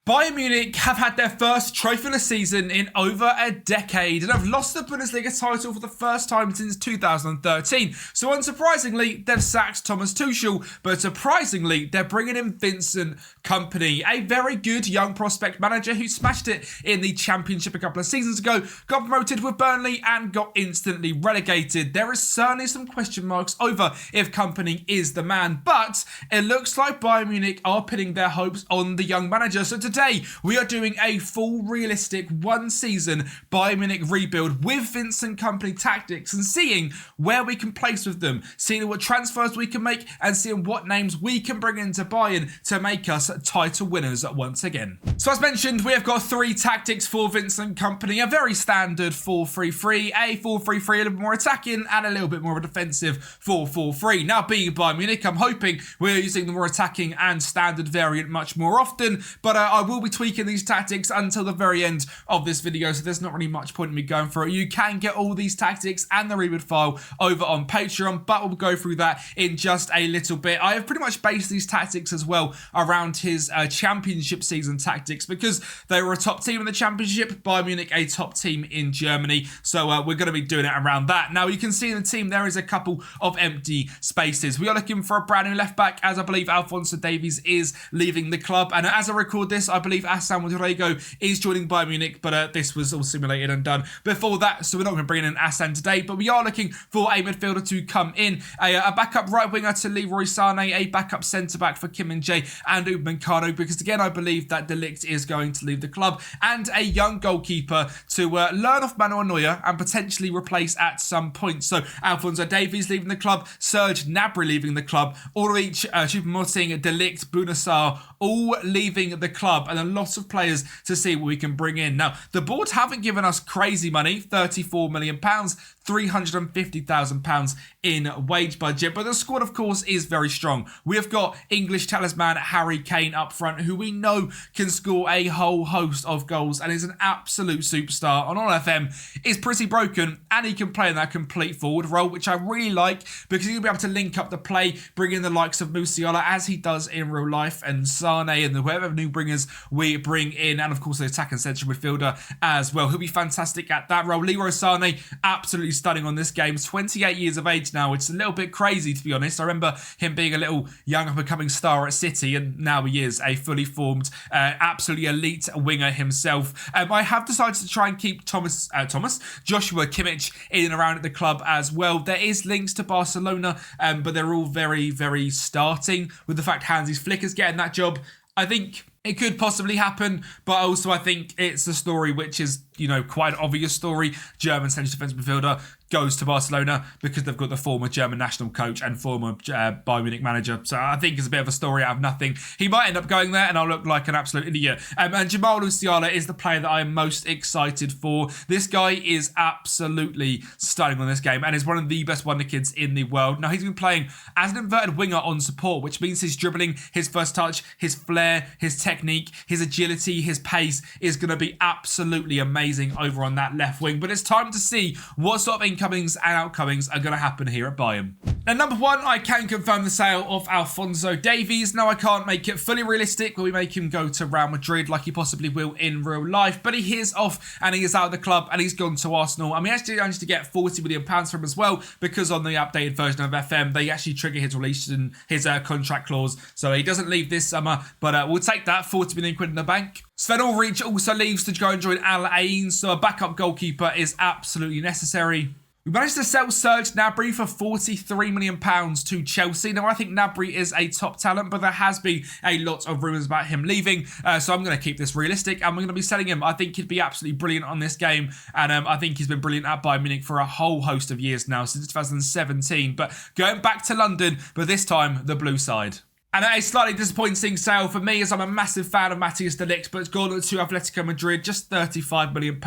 Bayern Munich have had their first trophyless season in over a decade and have lost the Bundesliga title for the first time since 2013. So unsurprisingly, they've sacked Thomas Tuchel, but surprisingly, they're bringing in Vincent Kompany, a very good young prospect manager who smashed it in the Championship a couple of seasons ago, got promoted with Burnley and got instantly relegated. There is certainly some question marks over if Kompany is the man, but it looks like Bayern Munich are pinning their hopes on the young manager. So today, we are doing a full realistic one-season Bayern Munich rebuild with Vincent Kompany tactics and seeing where we can place with them, seeing what transfers we can make and seeing what names we can bring into Bayern to make us title winners once again. So as mentioned, we have got three tactics for Vincent Kompany, a very standard 4-3-3, a 4-3-3 a little bit more attacking and a little bit more of a defensive 4-4-3. Now being Bayern Munich, I'm hoping we're using the more attacking and standard variant much more often, but I will be tweaking these tactics until the very end of this video, so there's not really much point in me going through it. You can get all these tactics and the rebuild file over on Patreon, but we'll go through that in just a little bit. I have pretty much based these tactics as well around his championship season tactics because they were a top team in the championship, Bayern Munich a top team in Germany, so we're going to be doing it around that. Now you can see in the team there is a couple of empty spaces. We are looking for a brand new left back, as I believe Alphonso Davies is leaving the club, and as I record this, I believe Hassan Rodrigo is joining Bayern Munich, but this was all simulated and done before that, so we're not going to bring in Hassan today, but we are looking for a midfielder to come in, a backup right winger to Leroy Sané, a backup centre-back for Kim Min-jae and Upamecano, because again, I believe that De Ligt is going to leave the club, and a young goalkeeper to learn off Manuel Neuer and potentially replace at some point. So Alphonso Davies leaving the club, Serge Gnabry leaving the club, Ulrich Choupo-Moting, De Ligt, Bouna Sarr, all leaving the club, and a lot of players to see what we can bring in. Now, the board haven't given us crazy money, £34 million, £350,000 in wage budget, but the squad, of course, is very strong. We have got English talisman Harry Kane up front, who we know can score a whole host of goals and is an absolute superstar. On FM is pretty broken, and he can play in that complete forward role, which I really like because he'll be able to link up the play, bring in the likes of Musiala as he does in real life, and Sane and whoever new bringers we bring in, and of course the attacking central midfielder as well. He'll be fantastic at that role. Leroy Sané, absolutely stunning on this game. He's 28 years of age now. It's a little bit crazy, to be honest. I remember him being a little young up-and-coming star at City, and now he is a fully formed, absolutely elite winger himself. I have decided to try and keep Joshua Kimmich in and around at the club as well. There is links to Barcelona, but they're all very, very starting with the fact Hansi Flick is getting that job. I think it could possibly happen, but also I think it's a story which is, quite an obvious story. German central defensive midfielder goes to Barcelona because they've got the former German national coach and former Bayern Munich manager. So I think it's a bit of a story out of nothing. He might end up going there and I'll look like an absolute idiot. And Jamal Musiala is the player that I am most excited for. This guy is absolutely stunning on this game and is one of the best wonder kids in the world. Now, he's been playing as an inverted winger on support, which means his dribbling, his first touch, his flair, his technique, his agility, his pace is going to be absolutely amazing over on that left wing. But it's time to see what sort of incomings and outgoings are going to happen here at Bayern. Now, number one, I can confirm the sale of Alphonso Davies. Now, I can't make it fully realistic where we make him go to Real Madrid like he possibly will in real life, but he is off and he is out of the club and he's gone to Arsenal. And we actually managed to get £40 million from him as well, because on the updated version of FM, they actually trigger his release and his contract clause. So he doesn't leave this summer, but we'll take that, £40 million in the bank. Sven Ulreich also leaves to go and join Al Ain, so a backup goalkeeper is absolutely necessary. We managed to sell Serge Gnabry for £43 million to Chelsea. Now, I think Gnabry is a top talent, but there has been a lot of rumours about him leaving. So I'm going to keep this realistic, and we're going to be selling him. I think he'd be absolutely brilliant on this game, and I think he's been brilliant at Bayern Munich for a whole host of years now, since 2017. But going back to London, but this time the blue side. And a slightly disappointing sale for me, as I'm a massive fan of Matthias de Ligt, but it's gone to Atletico Madrid, just £35 million.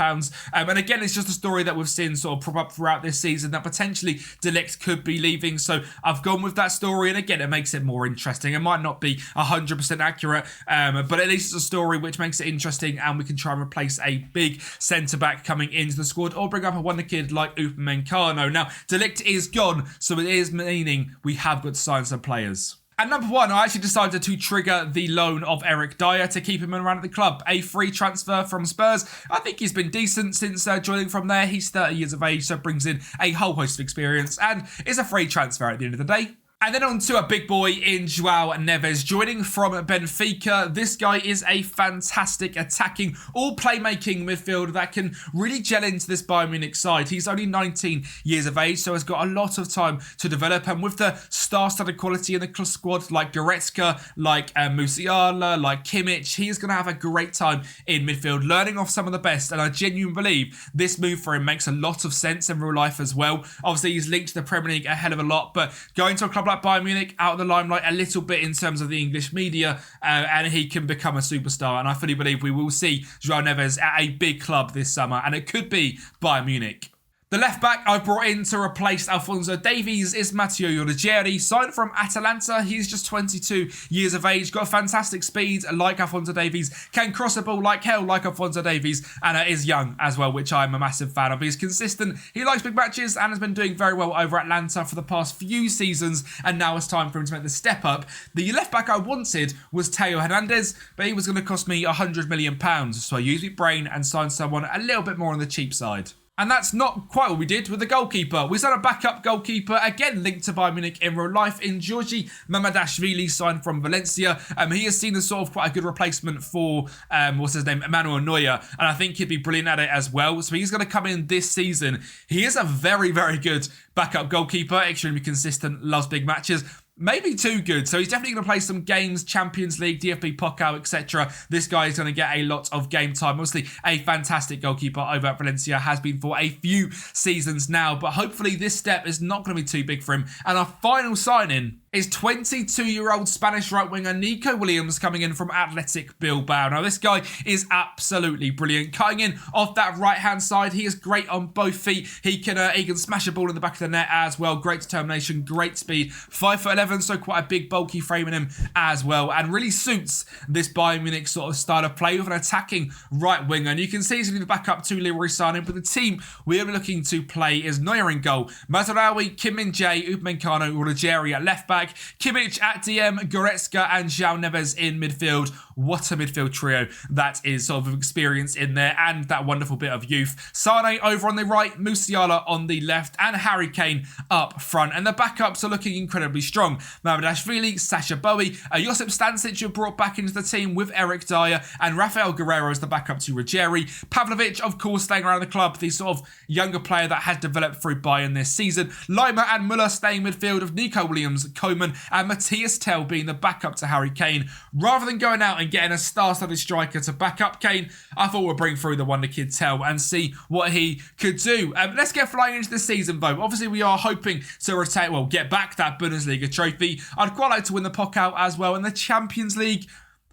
And again, it's just a story that we've seen sort of prop up throughout this season that potentially de Ligt could be leaving. So I've gone with that story, and again, it makes it more interesting. It might not be 100% accurate, but at least it's a story which makes it interesting, and we can try and replace a big centre-back coming into the squad, or bring up a wonder kid like Upamecano. Now, de Ligt is gone, so it is meaning we have got to sign some players. At number 1, I actually decided to trigger the loan of Eric Dyer to keep him around at the club. A free transfer from Spurs. I think he's been decent since joining from there. He's 30 years of age, so brings in a whole host of experience and is a free transfer at the end of the day. And then on to a big boy in João Neves, joining from Benfica. This guy is a fantastic attacking, all playmaking midfielder that can really gel into this Bayern Munich side. He's only 19 years of age, so has got a lot of time to develop. And with the star-studded quality in the squad, like Goretzka, like Musiala, like Kimmich, he is going to have a great time in midfield, learning off some of the best. And I genuinely believe this move for him makes a lot of sense in real life as well. Obviously, he's linked to the Premier League a hell of a lot, but going to a club like Bayern Munich, out of the limelight a little bit in terms of the English media, and he can become a superstar. And I fully believe we will see João Neves at a big club this summer, and it could be Bayern Munich. The left back I brought in to replace Alphonso Davies is Matteo Ruggieri, signed from Atalanta. He's just 22 years of age, got fantastic speed like Alphonso Davies, can cross a ball like hell like Alphonso Davies, and is young as well, which I'm a massive fan of. He's consistent, he likes big matches, and has been doing very well over Atlanta for the past few seasons, and now it's time for him to make the step up. The left back I wanted was Theo Hernandez, but he was going to cost me £100 million, so I used my brain and signed someone a little bit more on the cheap side. And that's not quite what we did with the goalkeeper. We signed a backup goalkeeper, again linked to Bayern Munich in real life, in Georgi Mamadashvili, signed from Valencia. He has seen as sort of quite a good replacement for, Emmanuel Neuer, and I think he'd be brilliant at it as well. So he's going to come in this season. He is a very, very good backup goalkeeper, extremely consistent, loves big matches. Maybe too good, so he's definitely going to play some games, Champions League, DFB Pokal, etc. This guy is going to get a lot of game time. Obviously, a fantastic goalkeeper over at Valencia, has been for a few seasons now, but hopefully this step is not going to be too big for him. And our final signing is 22-year-old Spanish right winger Nico Williams, coming in from Athletic Bilbao. Now, this guy is absolutely brilliant. Cutting in off that right-hand side, he is great on both feet. He can smash a ball in the back of the net as well. Great determination, great speed. 5'11", so quite a big, bulky frame in him as well, and really suits this Bayern Munich sort of style of play with an attacking right winger. And you can see he's going to back up to Leroy Sané, but the team we are looking to play is Neuer in goal, Mazraoui, Kim Min-jae, Upamecano, Ruggieri at left back, Kimmich at DM, Goretzka and João Neves in midfield. What a midfield trio that is, sort of experience in there, and that wonderful bit of youth. Sané over on the right, Musiala on the left, and Harry Kane up front. And the backups are looking incredibly strong. Mamadashvili, Sacha Boey, Josip Stanisic were brought back into the team with Eric Dyer, and Rafael Guerreiro as the backup to Ruggieri. Pavlovic, of course, staying around the club, the sort of younger player that has developed through Bayern this season. Lima and Müller staying midfield, of Nico Williams, Koeman, and Matthias Tell being the backup to Harry Kane. Rather than going out and getting a star-studded striker to back up Kane, I thought we'd bring through the wonder kid Tell and see what he could do. Let's get flying into the season, though. Obviously, we are hoping to get back that Bundesliga trophy. I'd quite like to win the Pokal as well, and the Champions League.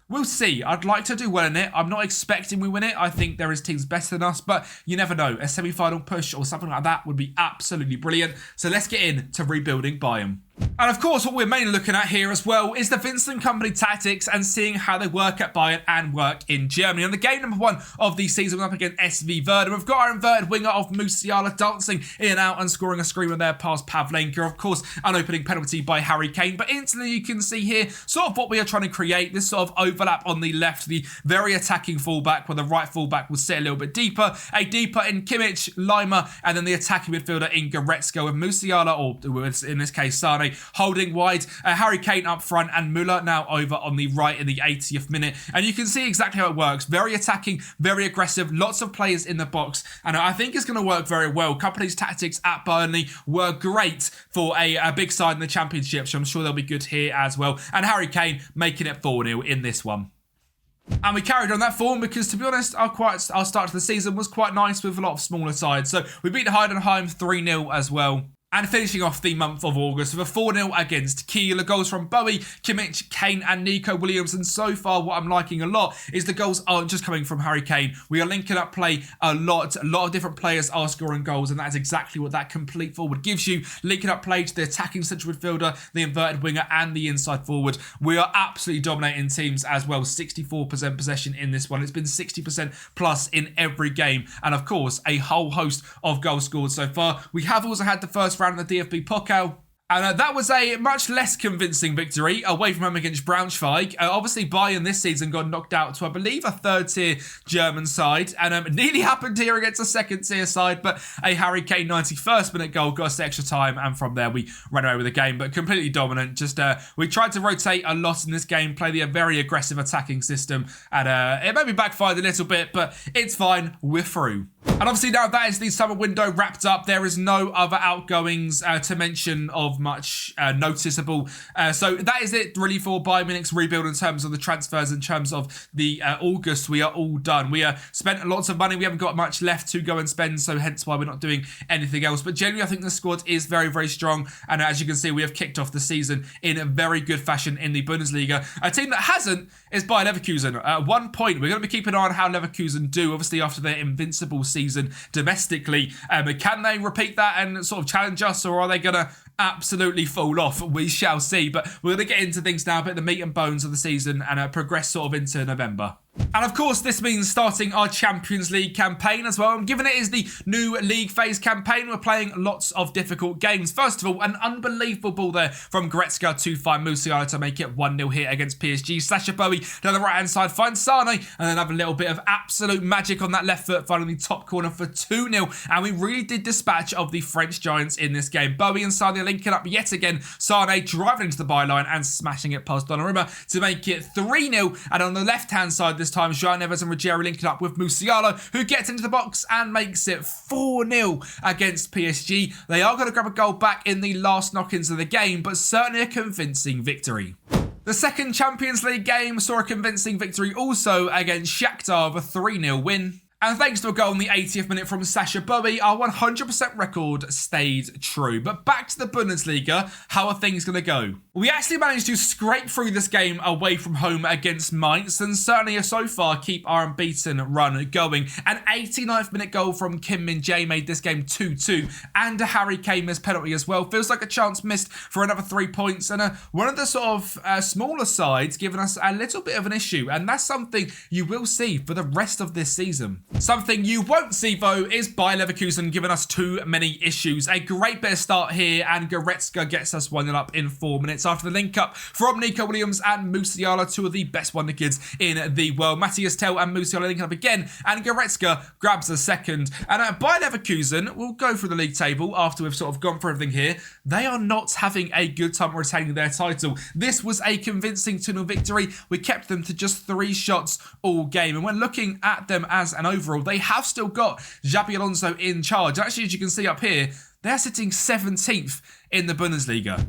We'll see. I'd like to do well in it. I'm not expecting we win it. I think there is teams better than us, but you never know. A semi-final push or something like that would be absolutely brilliant. So let's get into rebuilding Bayern. And of course, what we're mainly looking at here as well is the Vincent Kompany tactics and seeing how they work at Bayern and work in Germany. On the game number 1 of the season, we're up against SV Werder. We've got our inverted winger of Musiala dancing in and out and scoring a screamer there past Pavlenka. Of course, an opening penalty by Harry Kane. But instantly you can see here sort of what we are trying to create. This sort of overlap on the left, the very attacking fullback, where the right fullback will sit a little bit deeper. A deeper in Kimmich, Lima, and then the attacking midfielder in Goretzka with Musiala, or in this case Sané, holding wide, Harry Kane up front, and Müller now over on the right in the 80th minute. And you can see exactly how it works. Very attacking, very aggressive, lots of players in the box, and I think it's going to work very well. Kompany's tactics at Burnley were great for a big side in the Championship, so I'm sure they'll be good here as well. And Harry Kane making it 4-0 in this one. And we carried on that form because, to be honest, our start to the season was quite nice with a lot of smaller sides. So we beat Heidenheim 3-0 as well. And finishing off the month of August with a 4-0 against Kiel. Goals from Bowie, Kimmich, Kane and Nico Williams. And so far what I'm liking a lot is the goals aren't just coming from Harry Kane. We are linking up play a lot. A lot of different players are scoring goals, and that is exactly what that complete forward gives you. Linking up play to the attacking central midfielder, the inverted winger and the inside forward. We are absolutely dominating teams as well. 64% possession in this one. It's been 60% plus in every game. And of course, a whole host of goals scored so far. We have also had the first round of the DFB Pokal. And that was a much less convincing victory away from home against Braunschweig. Obviously, Bayern this season got knocked out to, I believe, a third-tier German side. And nearly happened here against a second-tier side, but a Harry Kane 91st minute goal got us extra time. And from there, we ran away with the game, but completely dominant. Just we tried to rotate a lot in this game, play the very aggressive attacking system. And it maybe backfired a little bit, but it's fine. We're through. And obviously now that is the summer window wrapped up. There is no other outgoings to mention of much noticeable. So that is it really for Bayern Munich's rebuild in terms of the transfers, in terms of the August. We are all done. We spent lots of money. We haven't got much left to go and spend, so hence why we're not doing anything else. But generally, I think the squad is very, very strong. And as you can see, we have kicked off the season in a very good fashion in the Bundesliga. A team that hasn't is Bayer Leverkusen. At 1 point, we're going to be keeping an eye on how Leverkusen do, obviously after their invincible season domestically. Can they repeat that and sort of challenge us, or are they going to absolutely fall off? We shall see. But we're going to get into things now, a bit of the meat and bones of the season, and progress sort of into November. And of course, this means starting our Champions League campaign as well. And given it is the new league phase campaign, we're playing lots of difficult games. First of all, an unbelievable ball there from Goretzka to find Musiala to make it 1-0 here against PSG. Sasha Bowie down the right-hand side finds Sane, and then have a little bit of absolute magic on that left foot, finding the top corner for 2-0. And we really did dispatch of the French giants in this game. Bowie and Sane linking up yet again. Sane driving into the byline and smashing it past Donnarumma to make it 3-0. And on the left-hand side this time, Jean Neves and Ruggiero linking up with Musiala, who gets into the box and makes it 4-0 against PSG. They are going to grab a goal back in the last knock-ins of the game, but certainly a convincing victory. The second Champions League game saw a convincing victory also against Shakhtar with a 3-0 win. And thanks to a goal in the 80th minute from Sasha Bowie, our 100% record stayed true. But back to the Bundesliga, how are things going to go? We actually managed to scrape through this game away from home against Mainz, and certainly so far keep our unbeaten run going. An 89th minute goal from Kim Min-jae made this game 2-2, and a Harry Kane missed penalty as well. Feels like a chance missed for another 3 points, and one of the sort of smaller sides giving us a little bit of an issue, and that's something you will see for the rest of this season. Something you won't see, though, is Bayer Leverkusen giving us too many issues. A great bit of start here, and Goretzka gets us 1-0 up in 4 minutes after the link-up from Nico Williams and Musiala, two of the best wonder kids in the world. Matthias Tell and Musiala linking up again, and Goretzka grabs a second. And Bayer Leverkusen will go through the league table after we've sort of gone through everything here. They are not having a good time retaining their title. This was a convincing 2-0 victory. We kept them to just 3 shots all game. And when looking at them as an overall, they have still got Xabi Alonso in charge. Actually, as you can see up here, they're sitting 17th in the Bundesliga.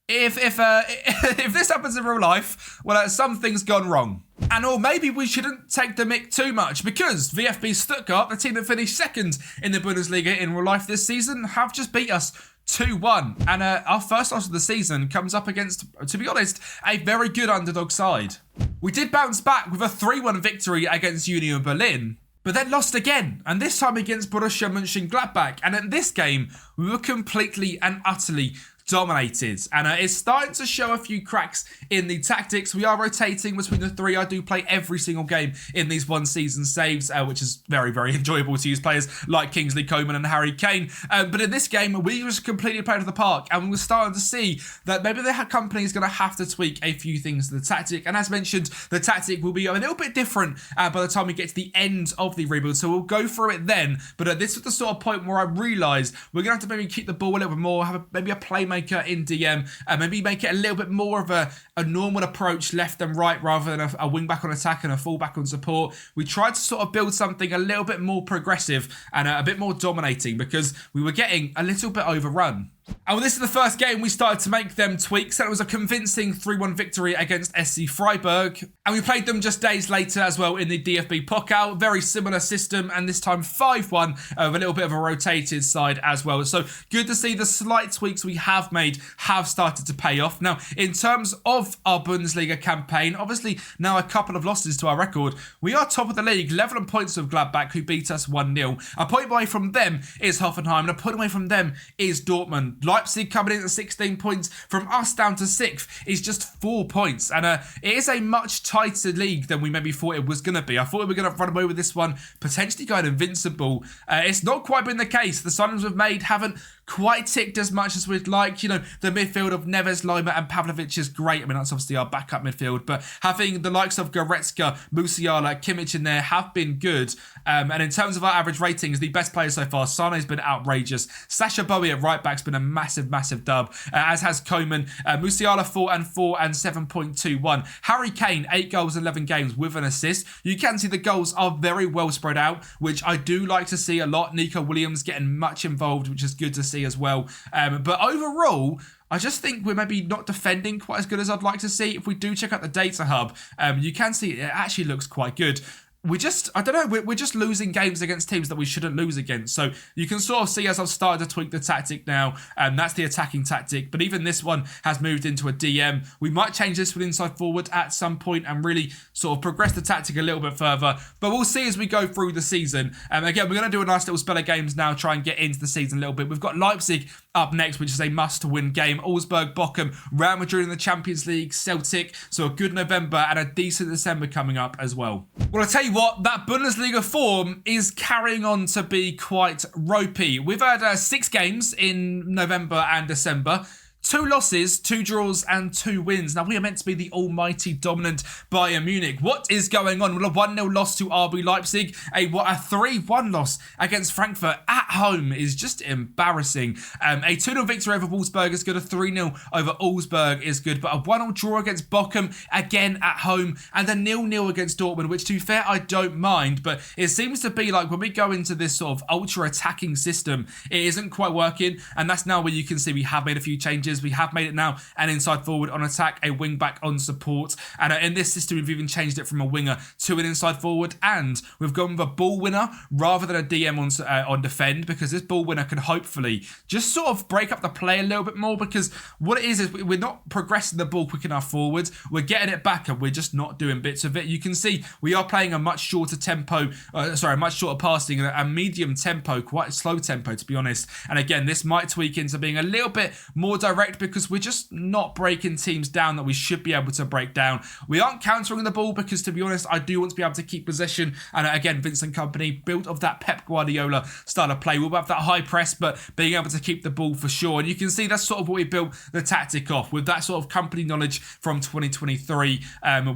If this happens in real life, well, something's gone wrong. And or maybe we shouldn't take the mick too much, because VfB Stuttgart, the team that finished second in the Bundesliga in real life this season, have just beat us 2-1. And our first loss of the season comes up against, to be honest, a very good underdog side. We did bounce back with a 3-1 victory against Union Berlin, but then lost again, and this time against Borussia Mönchengladbach. And in this game, we were completely and utterly dominated, and it's starting to show a few cracks in the tactics. We are rotating between the 3. I do play every single game in these one season saves, which is very, very enjoyable to use players like Kingsley Coman and Harry Kane. But in this game, we just completely played to the park, and we were starting to see that maybe the company is going to have to tweak a few things to the tactic. And as mentioned, the tactic will be a little bit different by the time we get to the end of the rebuild, so we'll go through it then. But this was the sort of point where I realised we're going to have to maybe keep the ball a little bit more, have maybe a playmaker in DM, maybe make it a little bit more of a normal approach left and right, rather than a wing back on attack and a full back on support. We tried to sort of build something a little bit more progressive and a bit more dominating, because we were getting a little bit overrun. And well, this is the first game we started to make them tweaks, and it was a convincing 3-1 victory against SC Freiburg. And we played them just days later as well in the DFB Pokal. Very similar system, and this time 5-1 with a little bit of a rotated side as well. So good to see the slight tweaks we have made have started to pay off. Now, in terms of our Bundesliga campaign, obviously now a couple of losses to our record. We are top of the league, level on points with Gladbach, who beat us 1-0. A point away from them is Hoffenheim, and a point away from them is Dortmund. Leipzig coming in at 16 points. From us down to 6th is just 4 points. And it is a much tighter league than we maybe thought it was going to be. I thought we were going to run away with this one, potentially going invincible. It's not quite been the case. The signings we've made haven't quite ticked as much as we'd like. You know, the midfield of Neves, Lima and Pavlovic is great. I mean, that's obviously our backup midfield, but having the likes of Goretzka, Musiala, Kimmich in there have been good. And in terms of our average ratings, the best player so far, Sane's been outrageous. Sasha Bowie at right back's been a massive, massive dub, as has Koeman. Musiala 4 and 4 and 7.21. Harry Kane, 8 goals, 11 games with an assist. You can see the goals are very well spread out, which I do like to see a lot. Nico Williams getting much involved, which is good to see as well. But overall, I just think we're maybe not defending quite as good as I'd like to see. If we do check out the data hub, you can see it actually looks quite good. I don't know, we're just losing games against teams that we shouldn't lose against. So you can sort of see as I've started to tweak the tactic now, that's the attacking tactic. But even this one has moved into a DM. We might change this with inside forward at some point and really sort of progress the tactic a little bit further. But we'll see as we go through the season. Again, we're going to do a nice little spell of games now, try and get into the season a little bit. We've got Leipzig up next, which is a must-win game. Augsburg, Bochum, Real Madrid in the Champions League, Celtic. So a good November and a decent December coming up as well. Well, I tell you what, that Bundesliga form is carrying on to be quite ropey. We've had 6 games in November and December. 2 losses, 2 draws and 2 wins. Now, we are meant to be the almighty dominant Bayern Munich. What is going on? Well, a 1-0 loss to RB Leipzig. A 3-1 loss against Frankfurt at home is just embarrassing. A 2-0 victory over Wolfsburg is good. A 3-0 over Augsburg is good. But a 1-0 draw against Bochum, again at home. And a 0-0 against Dortmund, which, to be fair, I don't mind. But it seems to be like when we go into this sort of ultra-attacking system, it isn't quite working. And that's now where you can see we have made a few changes. We have made it now an inside forward on attack, a wing back on support. And in this system, we've even changed it from a winger to an inside forward. And we've gone with a ball winner rather than a DM on defend, because this ball winner can hopefully just sort of break up the play a little bit more, because what it is we're not progressing the ball quick enough forwards. We're getting it back and we're just not doing bits of it. You can see we are playing a much shorter tempo, much shorter passing and a medium tempo, quite a slow tempo to be honest. And again, this might tweak into being a little bit more direct, because we're just not breaking teams down that we should be able to break down. We aren't countering the ball because, to be honest, I do want to be able to keep possession. And again, Vincent Kompany built of that Pep Guardiola style of play. We'll have that high press, but being able to keep the ball for sure. And you can see that's sort of what we built the tactic off, with that sort of Kompany knowledge from 2023.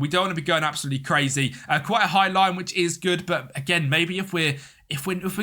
We don't want to be going absolutely crazy. Quite a high line, which is good. But again, maybe if we're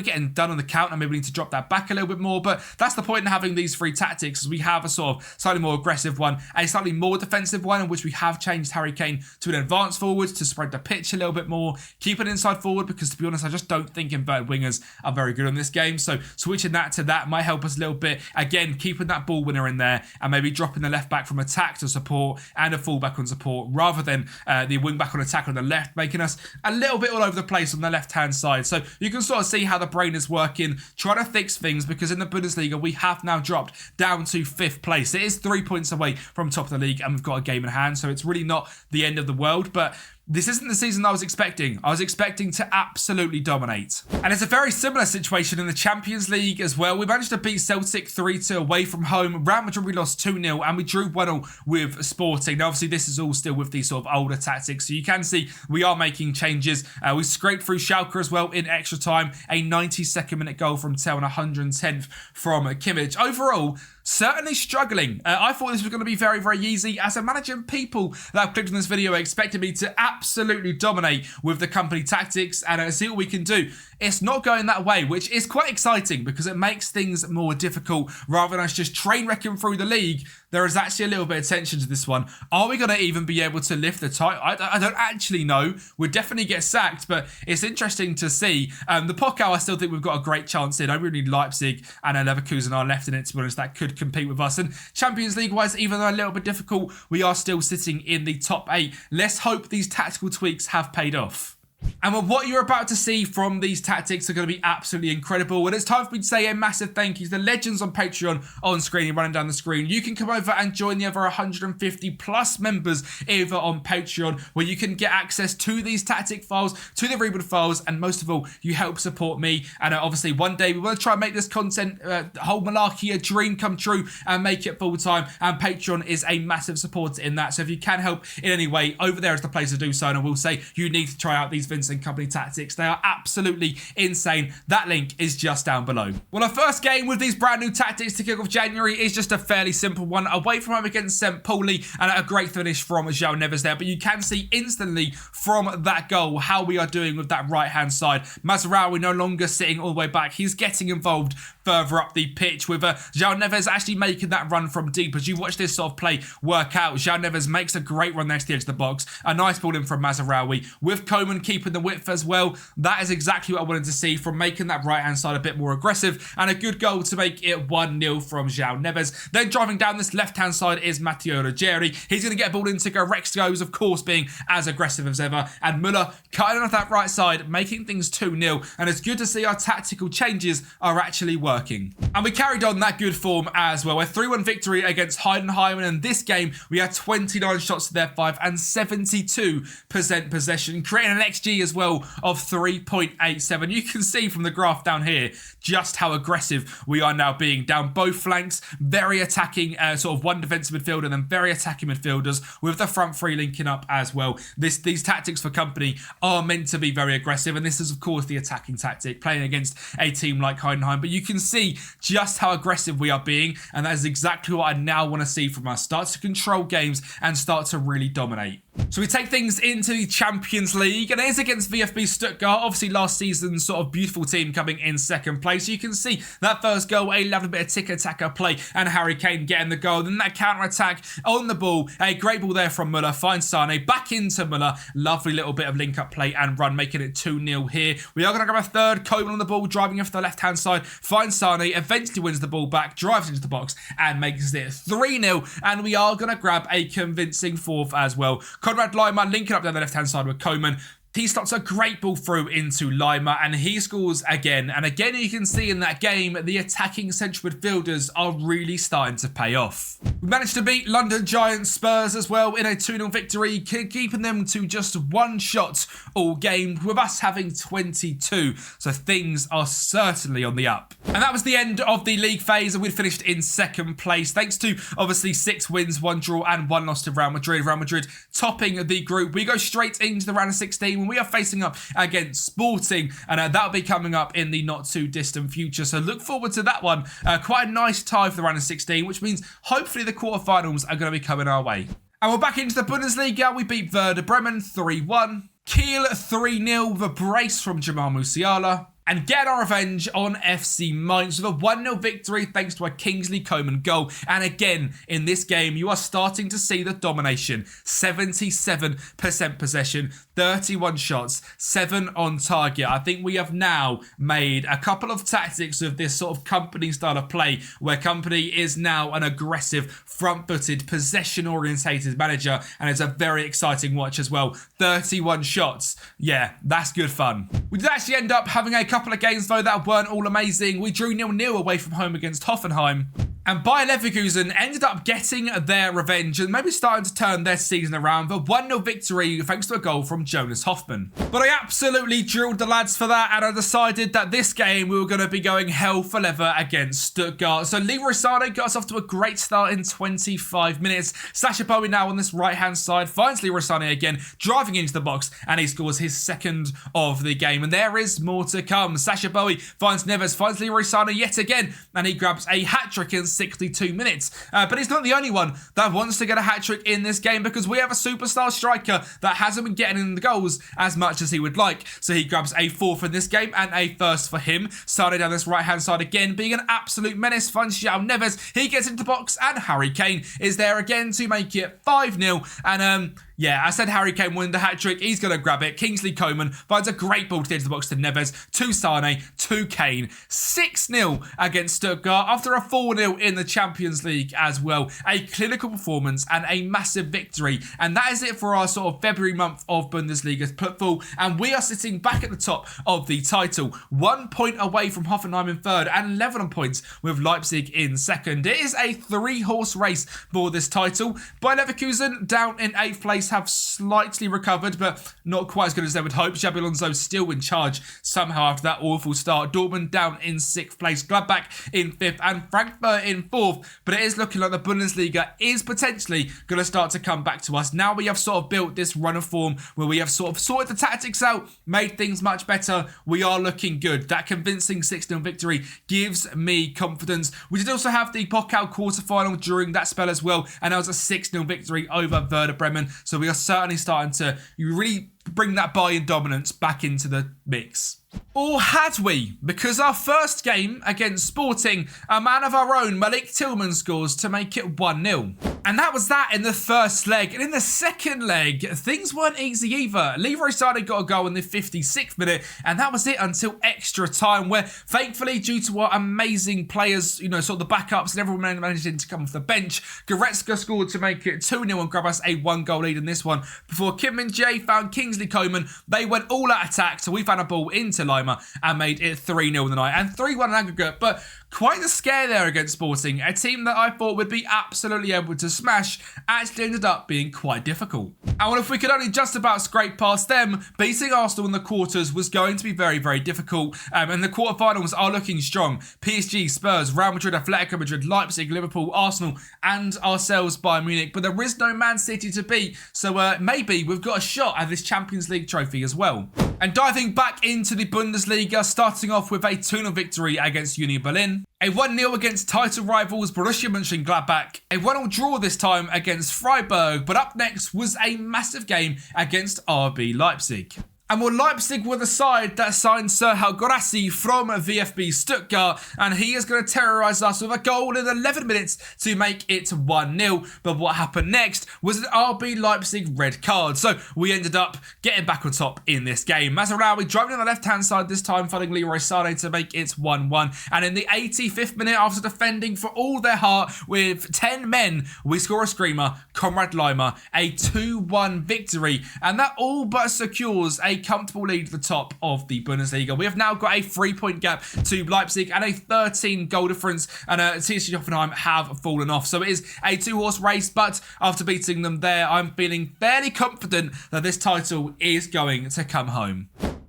getting done on the counter, maybe we need to drop that back a little bit more. But that's the point in having these 3 tactics, is we have a sort of slightly more aggressive one, a slightly more defensive one, in which we have changed Harry Kane to an advanced forward to spread the pitch a little bit more, keep an inside forward, because to be honest, I just don't think inverted wingers are very good on this game. So switching that to that might help us a little bit. Again, keeping that ball winner in there and maybe dropping the left back from attack to support and a full back on support, rather than the wing back on attack on the left, making us a little bit all over the place on the left hand side. So you can sort of see how the brain is working, trying to fix things, because in the Bundesliga we have now dropped down to 5th place. It is 3 points away from top of the league and we've got a game in hand, so it's really not the end of the world. But this isn't the season I was expecting. I was expecting to absolutely dominate. And it's a very similar situation in the Champions League as well. We managed to beat Celtic 3-2 away from home. Real Madrid, we lost 2-0 and we drew 1-0 with Sporting. Now, obviously, this is all still with these sort of older tactics. So you can see we are making changes. We scraped through Schalke as well in extra time. A 92nd minute goal from Tell and 110th from Kimmich. Overall, certainly struggling. I thought this was going to be very, very easy. As a manager, people that have clicked on this video expected me to absolutely dominate with the Kompany tactics and see what we can do. It's not going that way, which is quite exciting because it makes things more difficult. Rather than us just train wrecking through the league, there is actually a little bit of tension to this one. Are we going to even be able to lift the title? I don't actually know. We'll definitely get sacked, but it's interesting to see. The Pokal, I still think we've got a great chance in. I really need Leipzig and Leverkusen are left in it, to be honest. That could compete with us. And Champions League-wise, even though a little bit difficult, we are still sitting in the top 8. Let's hope these tactical tweaks have paid off. And what you're about to see from these tactics are going to be absolutely incredible. And it's time for me to say a massive thank you to the legends on Patreon on screen, running down the screen. You can come over and join the other 150 plus members over on Patreon, where you can get access to these tactic files, to the rebuild files, and most of all, you help support me. And obviously, one day we want to try and make this content, whole malarkey, a dream come true, and make it full time. And Patreon is a massive supporter in that. So if you can help in any way, over there is the place to do so. And I will say you need to try out these videos Vincent Kompany tactics. They are absolutely insane. That link is just down below. Well, our first game with these brand new tactics to kick off January is just a fairly simple one. Away from home against St. Pauli, and a great finish from João Neves there. But you can see instantly from that goal how we are doing with that right-hand side. Mazraoui no longer sitting all the way back. He's getting involved further up the pitch with João Neves actually making that run from deep. As you watch this sort of play work out, João Neves makes a great run next to the edge of the box. A nice ball in from Mazraoui with Koeman keeping the width as well. That is exactly what I wanted to see from making that right-hand side a bit more aggressive, and a good goal to make it 1-0 from João Neves. Then driving down this left-hand side is Matteo Ruggieri. He's going to get a ball into go. Rex goes, of course, being as aggressive as ever, and Müller cutting off that right side, making things 2-0, and it's good to see our tactical changes are actually working. And we carried on that good form as well. A 3-1 victory against Heidenheim, and in this game we had 29 shots to their 5 and 72% possession, creating an XG as well of 3.87. You can see from the graph down here just how aggressive we are now being down both flanks. Very attacking, sort of one defensive midfielder and then very attacking midfielders with the front three linking up as well. These tactics for Kompany are meant to be very aggressive, and this is of course the attacking tactic playing against a team like Heidenheim. But you can see just how aggressive we are being, and that is exactly what I now want to see from us. Start to control games and start to really dominate. So we take things into the Champions League, and it is against VfB Stuttgart. Obviously last season's sort of beautiful team coming in second place. You can see that first goal, a lovely bit of tick-a-tacker play, and Harry Kane getting the goal. Then that counter-attack on the ball, a great ball there from Müller, finds Sane, back into Müller. Lovely little bit of link-up play and run, making it 2-0 here. We are going to grab a third. Koeman on the ball, driving off the left-hand side, finds Sane, eventually wins the ball back, drives into the box, and makes it 3-0. And we are going to grab a convincing fourth as well. Konrad Lima linking up down the left-hand side with Koeman. He slots a great ball through into Lima, and he scores again. And again, you can see in that game, the attacking central midfielders are really starting to pay off. We managed to beat London Giants Spurs as well in a 2-0 victory, keeping them to just one shot all game, with us having 22. So things are certainly on the up. And that was the end of the league phase, and we'd finished in second place, thanks to obviously 6 wins, 1 draw, and 1 loss to Real Madrid. Real Madrid topping the group. We go straight into the round of 16. We are facing up against Sporting, and that'll be coming up in the not too distant future, so look forward to that one. Quite a nice tie for the round of 16, which means hopefully the quarterfinals are going to be coming our way. And we're back into the Bundesliga. We beat Werder Bremen 3-1, Kiel 3-0 with a brace from Jamal Musiala, and get our revenge on FC Mainz with a 1-0 victory thanks to a Kingsley Coman goal. And again, in this game, you are starting to see the domination. 77% possession, 31 shots, 7 on target. I think we have now made a couple of tactics of this sort of Kompany style of play, where Kompany is now an aggressive, front-footed, possession-orientated manager, and it's a very exciting watch as well. 31 shots. Yeah, that's good fun. We did actually end up having a couple of games though that weren't all amazing. We drew 0-0 away from home against Hoffenheim, and Bayer Leverkusen ended up getting their revenge and maybe starting to turn their season around. The 1-0 victory thanks to a goal from Jonas Hoffmann. But I absolutely drilled the lads for that, and I decided that this game we were going to be going hell for leather against Stuttgart. So Leroy Sané got us off to a great start in 25 minutes. Sacha Boey now on this right-hand side finds Leroy Sané again, driving into the box, and he scores his second of the game. And there is more to come. Sacha Boey finds Neves, finds Leroy Sané yet again, and he grabs a hat-trick in 62 minutes. But he's not the only one that wants to get a hat-trick in this game, because we have a superstar striker that hasn't been getting in the goals as much as he would like. So he grabs a fourth in this game and a first for him. Started down this right-hand side again, being an absolute menace, finds João Neves. He gets into the box, and Harry Kane is there again to make it 5-0. And yeah, I said Harry Kane won the hat-trick. He's going to grab it. Kingsley Coman finds a great ball to get into the box to Neves, to Sane, to Kane. 6-0 against Stuttgart after a 4-0 in the Champions League as well. A clinical performance and a massive victory. And that is it for our sort of February month of Bundesliga football. And we are sitting back at the top of the title. 1 point away from Hoffenheim in third and 11 points with Leipzig in second. It is a 3-horse race for this title. Bayer Leverkusen down in 8th place pace have slightly recovered, but not quite as good as they would hope. Xabi Alonso still in charge somehow after that awful start. Dortmund down in 6th place, Gladbach in 5th, and Frankfurt in 4th. But it is looking like the Bundesliga is potentially going to start to come back to us. Now we have sort of built this run of form where we have sort of sorted the tactics out, made things much better. We are looking good. That convincing 6-0 victory gives me confidence. We did also have the Pokal quarter-final during that spell as well, and that was a 6-0 victory over Werder Bremen. So we are certainly starting to really bring that Bayern dominance back into the mix. Or had we? Because our first game against Sporting, a man of our own, Malik Tillman, scores to make it 1-0. And that was that in the first leg. And in the second leg, things weren't easy either. Leroy Sané got a goal in the 56th minute, and that was it until extra time, where thankfully, due to our amazing players, you know, sort of the backups and everyone managing to come off the bench, Goretzka scored to make it 2-0 and grab us a 1-goal lead in this one. Before Kim Min-jae found Kingsley Coman, they went all out attack, so we found a ball into Lima and made it 3-0 in the night and 3-1 in aggregate. But quite the scare there against Sporting. A team that I thought would be absolutely able to smash actually ended up being quite difficult. And well, if we could only just about scrape past them, beating Arsenal in the quarters was going to be very, very difficult. And the quarterfinals are looking strong. PSG, Spurs, Real Madrid, Atletico Madrid, Leipzig, Liverpool, Arsenal, and ourselves, Bayern Munich. But there is no Man City to beat. So maybe we've got a shot at this Champions League trophy as well. And diving back into the Bundesliga, starting off with a 2-0 victory against Union Berlin. A 1-0 against title rivals Borussia Mönchengladbach. A 1-1 draw this time against Freiburg. But up next was a massive game against RB Leipzig. And well, Leipzig were the side that signed Serhal Guirassy from VfB Stuttgart, and he is going to terrorise us with a goal in 11 minutes to make it 1-0. But what happened next was an RB Leipzig red card, so we ended up getting back on top in this game. Mazraoui driving on the left-hand side this time, finding Leroy Sané to make it 1-1. And in the 85th minute, after defending for all their heart with 10 men, we score a screamer, Konrad Laimer, a 2-1 victory, and that all but secures a comfortable lead at the top of the Bundesliga. We have now got a 3-point gap to Leipzig and a 13 goal difference, and TSG Hoffenheim have fallen off. So it is a 2-horse race, but after beating them there, I'm feeling fairly confident that this title is going to come home.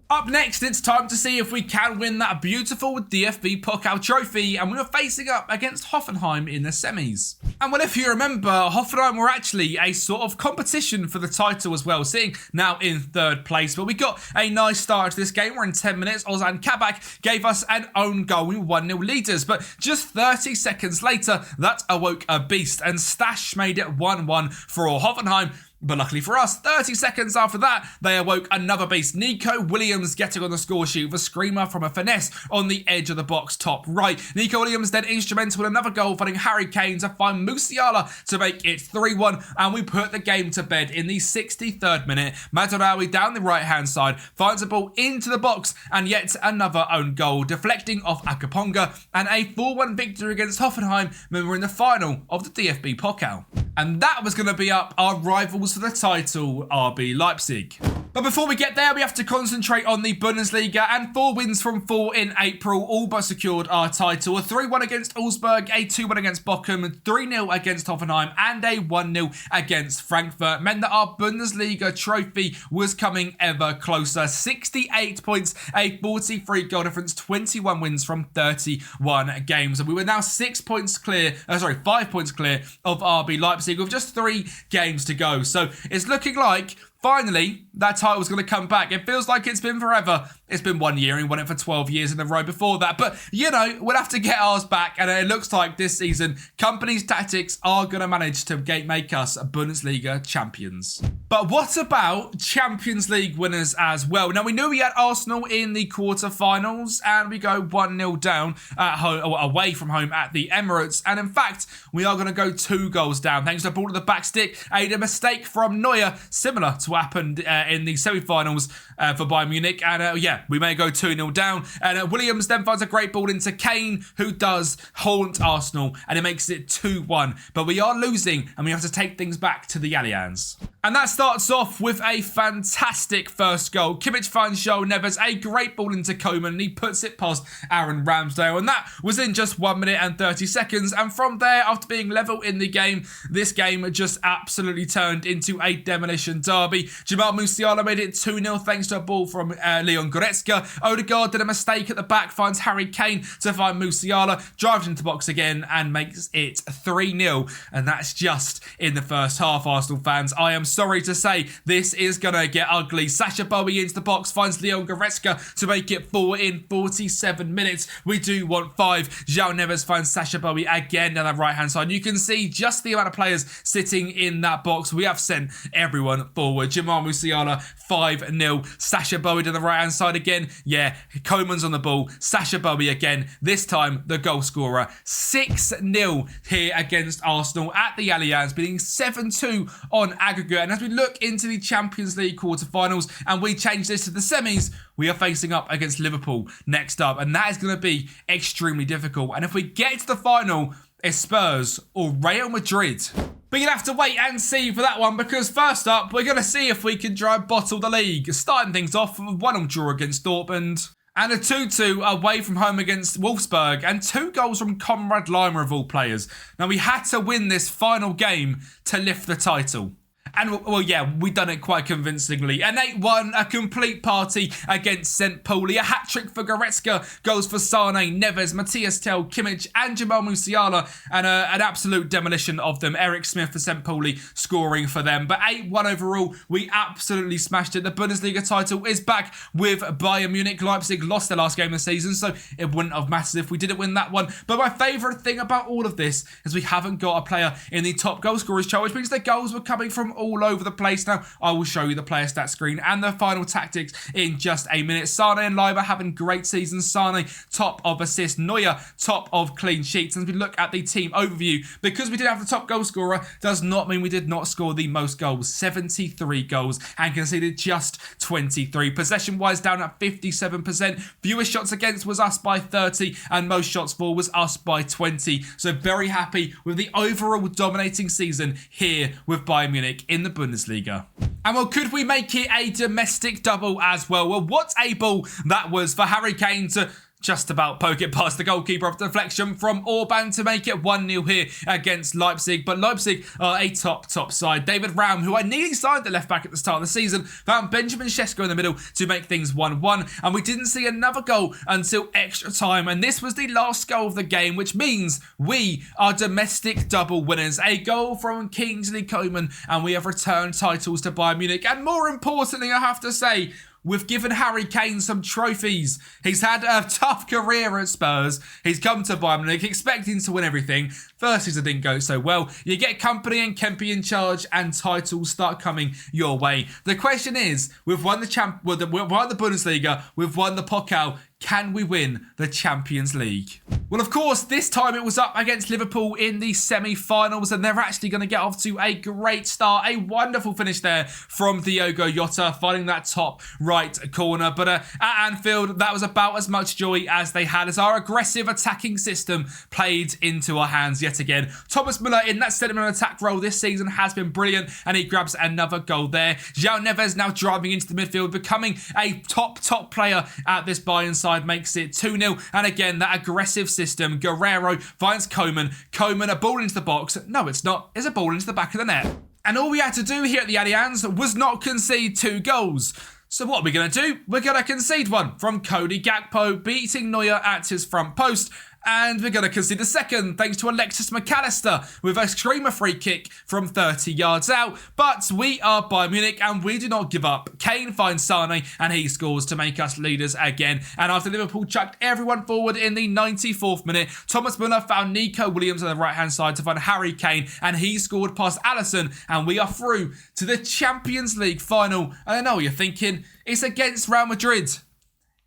Up next, it's time to see if we can win that beautiful DFB Pokal trophy, and we were facing up against Hoffenheim in the semis. And well, if you remember, Hoffenheim were actually a sort of competition for the title as well, sitting now in 3rd place. But we got a nice start to this game. We're in 10 minutes. Ozan Kabak gave us an own goal. We were 1-0 leaders, but just 30 seconds later, that awoke a beast, and Stash made it 1-1 for Hoffenheim. But luckily for us, 30 seconds after that, they awoke another beast. Nico Williams getting on the score sheet with a screamer from a finesse on the edge of the box top right. Nico Williams then instrumental in another goal, finding Harry Kane to find Musiala to make it 3-1. And we put the game to bed in the 63rd minute. Mazraoui down the right-hand side finds a ball into the box, and yet another own goal, deflecting off Akaponga, and a 4-1 victory against Hoffenheim when we're in the final of the DFB Pokal. And that was going to be up our rivals for the title, RB Leipzig. But before we get there, we have to concentrate on the Bundesliga, and 4 wins from 4 in April all but secured our title. A 3-1 against Augsburg, a 2-1 against Bochum, 3-0 against Hoffenheim, and a 1-0 against Frankfurt meant that our Bundesliga trophy was coming ever closer. 68 points, a 43 goal difference, 21 wins from 31 games. And we were now 5 points clear of RB Leipzig with just 3 games to go. So it's looking like finally that title's going to come back. It feels like it's been forever. It's been 1 year, and he won it for 12 years in a row before that. But, you know, we'll have to get ours back. And it looks like this season, Kompany's tactics are going to manage to make us Bundesliga champions. But what about Champions League winners as well? Now, we knew we had Arsenal in the quarterfinals, and we go 1-0 down at home, away from home at the Emirates. And in fact, we are going to go 2 goals down thanks to a ball to the back stick. A mistake from Neuer, similar to what happened in the semi-finals for Bayern Munich. And yeah, we may go 2-0 down. And Williams then finds a great ball into Kane, who does haunt Arsenal, and it makes it 2-1. But we are losing, and we have to take things back to the Allianz. And that starts off with a fantastic first goal. Kimmich finds João Neves, a great ball into Koeman, and he puts it past Aaron Ramsdale. And that was in just 1 minute and 30 seconds. And from there, after being level in the game, this game just absolutely turned into a demolition derby. Jamal Musiala made it 2-0 thanks to a ball from Leon Goretzka. Odegaard did a mistake at the back, finds Harry Kane to find Musiala, drives into the box again and makes it 3-0. And that's just in the first half, Arsenal fans. I am sorry to say this is going to get ugly. Sacha Boey into the box, finds Leon Goretzka to make it 4 in 47 minutes. We do want 5. João Neves finds Sacha Boey again down the right-hand side. You can see just the amount of players sitting in that box. We have sent everyone forward. Jamal Musiala, 5-0. Sacha Boey down the right-hand side again. Yeah, Koeman's on the ball. Sacha Boey again. This time, the goal scorer. 6-0 here against Arsenal at the Allianz, being 7-2 on aggregate. And as we look into the Champions League quarterfinals and we change this to the semis, we are facing up against Liverpool next up. And that is going to be extremely difficult. And if we get to the final, it's Spurs or Real Madrid. But you'll have to wait and see for that one, because first up, we're going to see if we can try and bottle the league. Starting things off with a 1-1 draw against Dortmund, and a 2-2 away from home against Wolfsburg, and 2 goals from Conrad Laimer of all players. Now, we had to win this final game to lift the title. And, well, yeah, we done it quite convincingly. An 8-1, a complete party against St. Pauli. A hat-trick for Goretzka, goals for Sane, Neves, Matthias Tell, Kimmich and Jamal Musiala. And an absolute demolition of them. Eric Smith for St. Pauli scoring for them. But 8-1 overall, we absolutely smashed it. The Bundesliga title is back with Bayern Munich. Leipzig lost their last game of the season, so it wouldn't have mattered if we didn't win that one. But my favourite thing about all of this is we haven't got a player in the top goal scorers chart, which means the goals were coming from all over the place. Now, I will show you the player stat screen and the final tactics in just a minute. Sane and Leiber having great seasons. Sane, top of assists. Neuer, top of clean sheets. And as we look at the team overview, because we did have the top goal scorer, does not mean we did not score the most goals. 73 goals and conceded just 23. Possession-wise, down at 57%. Fewest shots against was us by 30, and most shots for was us by 20. So very happy with the overall dominating season here with Bayern Munich in the Bundesliga. And well, could we make it a domestic double as well? Well, what a ball that was for Harry Kane to just about poke it past the goalkeeper of deflection from Orban to make it 1-0 here against Leipzig. But Leipzig are a top side. David Raum, who I nearly signed the left back at the start of the season, found Benjamin Sesko in the middle to make things 1-1. And we didn't see another goal until extra time. And this was the last goal of the game, which means we are domestic double winners. A goal from Kingsley Coman, and we have returned titles to Bayern Munich. And more importantly, I have to say, we've given Harry Kane some trophies. He's had a tough career at Spurs. He's come to Bayern Munich expecting to win everything. First season didn't go so well. You get Kompany and Kempe in charge and titles start coming your way. The question is, we've won the we've won the Bundesliga, we've won the Pokal. Can we win the Champions League? Well, of course, this time it was up against Liverpool in the semi-finals, and they're actually going to get off to a great start. A wonderful finish there from Diogo Jota, finding that top right corner. But at Anfield, that was about as much joy as they had, as our aggressive attacking system played into our hands yet again. Thomas Müller in that centre attack role this season has been brilliant, and he grabs another goal there. João Neves now driving into the midfield, becoming a top player at this Bayern side, makes it 2-0. And again, that aggressive system. Guerrero finds Koeman. Koeman, a ball into the box. No, it's not. It's a ball into the back of the net. And all we had to do here at the Allianz was not concede 2 goals. So what are we going to do? We're going to concede one from Cody Gakpo, beating Neuer at his front post. And we're going to concede the second, thanks to Alexis McAllister, with a screamer free kick from 30 yards out. But we are Bayern Munich, and we do not give up. Kane finds Sane, and he scores to make us leaders again. And after Liverpool chucked everyone forward in the 94th minute, Thomas Müller found Nico Williams on the right-hand side to find Harry Kane, and he scored past Alisson, and we are through to the Champions League final. And I know what you're thinking, it's against Real Madrid.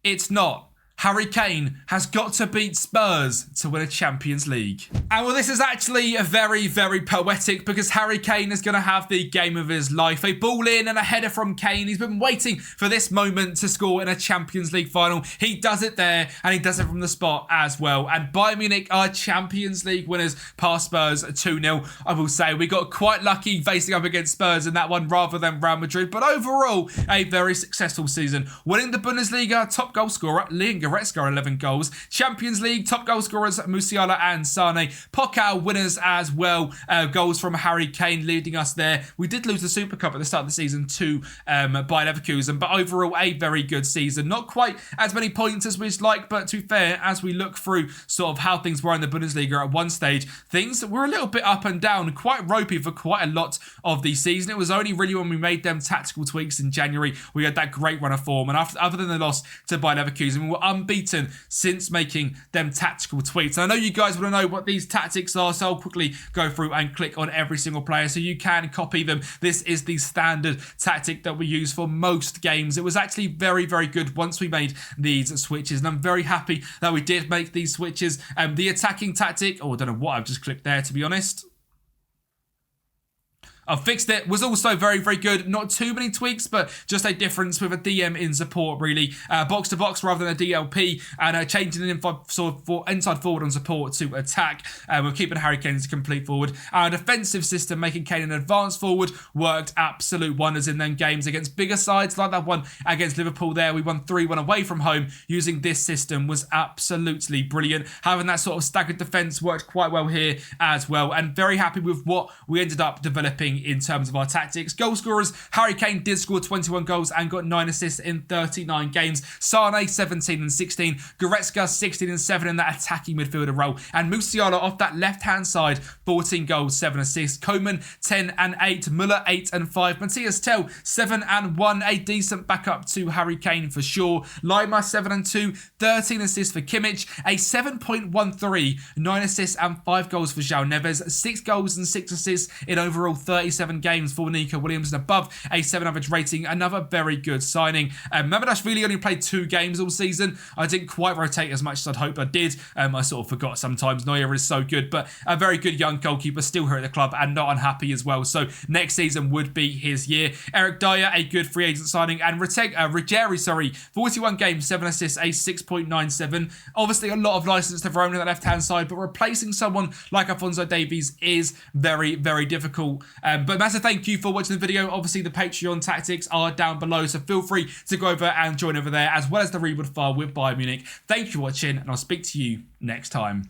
It's not. Harry Kane has got to beat Spurs to win a Champions League. And well, this is actually a very, very poetic because Harry Kane is going to have the game of his life. A ball in and a header from Kane. He's been waiting for this moment to score in a Champions League final. He does it there and he does it from the spot as well. And Bayern Munich are Champions League winners past Spurs 2-0. I will say we got quite lucky facing up against Spurs in that one rather than Real Madrid. But overall, a very successful season. Winning the Bundesliga, top goal scorer Leon Goretzka, 11 goals. Champions League, top goal scorers Musiala and Sane. Pokal winners as well. Goals from Harry Kane leading us there. We did lose the Super Cup at the start of the season to Bayern Leverkusen, but overall a very good season. Not quite as many points as we'd like, but to be fair, as we look through sort of how things were in the Bundesliga at one stage, things were a little bit up and down, quite ropey for quite a lot of the season. It was only really when we made them tactical tweaks in January, we had that great run of form. And other than the loss to Bayern Leverkusen, we were unbeaten since making them tactical tweaks. And I know you guys want to know what these tactics are, so I'll quickly go through and click on every single player so you can copy them. This is the standard tactic that we use for most games. It was actually very, very good once we made these switches, and I'm very happy that we did make these switches. The attacking tactic, I don't know what I've just clicked there, to be honest. I've fixed it. Was also very, very good. Not too many tweaks, but just a difference with a DM in support, really. Box to box rather than a DLP, and changing it inside forward on support to attack. We're keeping Harry Kane as a complete forward. Our defensive system, making Kane an advanced forward, worked absolute wonders in them games against bigger sides, like that one against Liverpool there. We won 3-1 away from home using this system. Was absolutely brilliant. Having that sort of staggered defence worked quite well here as well, and very happy with what we ended up developing in terms of our tactics. Goal scorers, Harry Kane did score 21 goals and got 9 assists in 39 games. Sane 17 and 16. Goretzka 16 and 7 in that attacking midfielder role. And Musiala off that left-hand side, 14 goals, 7 assists. Koeman 10 and 8. Müller 8 and 5. Matthias Tell 7 and 1. A decent backup to Harry Kane for sure. Lima 7 and 2. 13 assists for Kimmich. A 7.13. 9 assists and 5 goals for João Neves. 6 goals and 6 assists in overall 37 games for Nico Williams and above a 7 average rating. Another very good signing. Mamardashvili only played 2 games all season. I didn't quite rotate as much as I'd hoped I did. I sort of forgot sometimes. Neuer is so good, but a very good young goalkeeper still here at the club and not unhappy as well. So next season would be his year. Eric Dyer, a good free agent signing, and Ruggieri, 41 games, 7 assists, a 6.97. Obviously a lot of license to Verona on the left-hand side, but replacing someone like Alphonso Davies is very, very difficult. But massive thank you for watching the video. Obviously, the Patreon tactics are down below, so feel free to go over and join over there, as well as the reward file with Bayern Munich. Thank you for watching, and I'll speak to you next time.